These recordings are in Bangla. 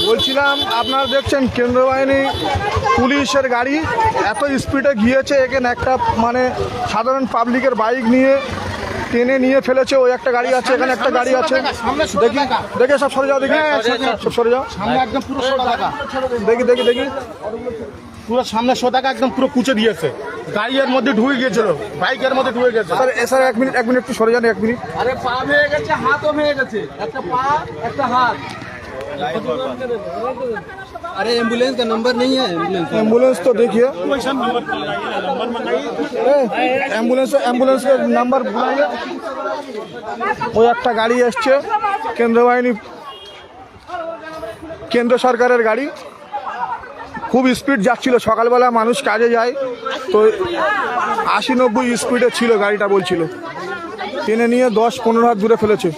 বলছিলাম আপনারা দেখছেন কেন্দ্র বাহিনী পুলিশের গাড়ি এত স্পিডে গিয়েছে, এখানে একটা মানে সাধারণ পাবলিকের বাইক নিয়ে টেনে নিয়ে ফেলেছে। ওই একটা গাড়ি আছে, এখানে একটা গাড়ি আছে, দেখি দেখে সব সরে যাও, দেখি সব সরে যাও, সামনে একদম পুরো 100 টাকা, দেখি দেখি দেখি পুরো সামনে 100 টাকা একদম পুরো কুচে দিয়েছে। গাড়ির মধ্যে ঢুকে গিয়েছিল, বাইকের মধ্যে ঢুকে গেছে। স্যার স্যার এক মিনিট একটু সরে যান, 1 মিনিট। আরে পা ভেঙে গেছে, হাতও ভেঙে গেছে, একটা পা একটা হাত। अरे एम्बुलेंस का नंबर नहीं है। एम्बुलेंस तो देखिए, एम्बुलेंस का नंबर बुलाइए। ওই একটা গাড়ি আসছে কেন্দ্র বাহিনী, কেন্দ্র সরকারের গাড়ি, খুব স্পিড যাচ্ছিল। সকালবেলা মানুষ কাজে যায় তো 80-90 স্পিডে ছিল গাড়িটা, বলছিল টেনে নিয়ে 10-15 হাত দূরে ফেলেছে।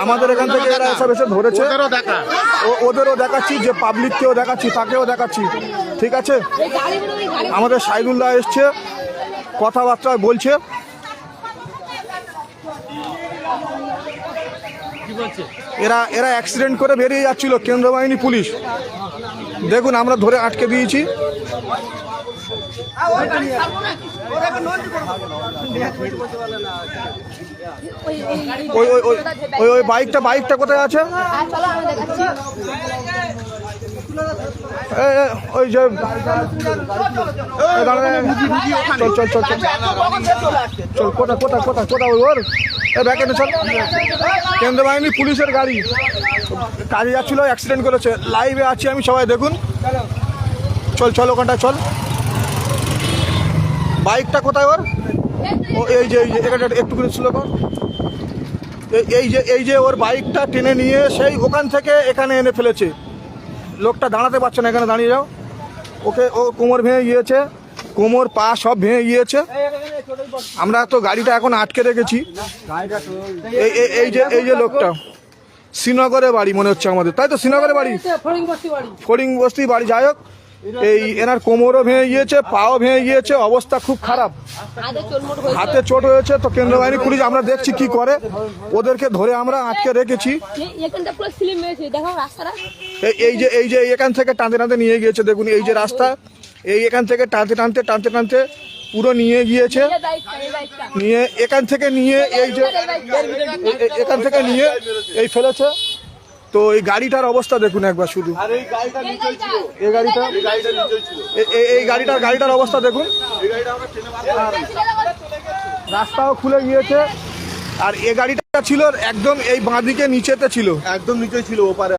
আমাদের এখান থেকে এরা এসব এসে ধরেছে, ওদেরও দেখাচ্ছি, যে পাবলিককেও দেখাচ্ছি, তাকেও দেখাচ্ছি, ঠিক আছে। আমাদের সাইদুল্লাহ এসছে, কথাবার্তা বলছে। এরা অ্যাক্সিডেন্ট করে বেরিয়ে যাচ্ছিল কেন্দ্র বাহিনী পুলিশ। দেখুন আমরা ধরে আটকে দিয়েছি। ওই বাইকটা কোথায় আছে? ওই যে চল চল চল চল, কোথায় ওর ব্যাকেটে চল। কেন্দ্র বাহিনী পুলিশের গাড়ি কাজে যাচ্ছিল, অ্যাক্সিডেন্ট করেছে। লাইভে আছি আমি, সবাই দেখুন। চল চল ওখানটায় চল। বাইকটা কোথায় ওর? ও এই যে এখানটা একটুখানি ছিল, এই যে ওর বাইকটা টেনে নিয়ে সেই ওখান থেকে এখানে এনে ফেলেছে। লোকটা দাঁড়াতে পারছে না, এখানে দাঁড়িয়ে যাও। ও কোমর ভেঙে গিয়েছে, কোমর পা সব ভেঙে গিয়েছে। আমরা তো গাড়িটা এখন আটকে রেখেছি। এই যে লোকটা শ্রীনগরে বাড়ি মনে হচ্ছে আমাদের, তাই তো? শ্রীনগরে বাড়ি, ফড়িং বস্তি বাড়ি। যাই হোক, এই এনার কোমরও ভেঙে গিয়েছে, পাও ভেঙে গিয়েছে, অবস্থা খুব খারাপ, হাতে চোট হয়েছে। তো কেন্দ্র বাহিনী পুলিশ আমরা দেখছি কি করে, ওদেরকে ধরে আমরা আটকে রেখেছি। এই যে এখান থেকে টানতে নিয়ে গিয়েছে, দেখুন এই যে রাস্তা, এখান থেকে টানতে পুরো নিয়ে গিয়েছে। নিয়ে এখান থেকে নিয়ে এই ফেলেছে। তো এই গাড়িটার অবস্থা দেখুন একবার শুধু, এই গাড়িটার অবস্থা দেখুন। রাস্তাও খুলে গিয়েছে। আর এই গাড়িটা ছিল একদম এই বাঁদিকে নিচেতে ছিল, একদম নিচে ছিল ওপারে।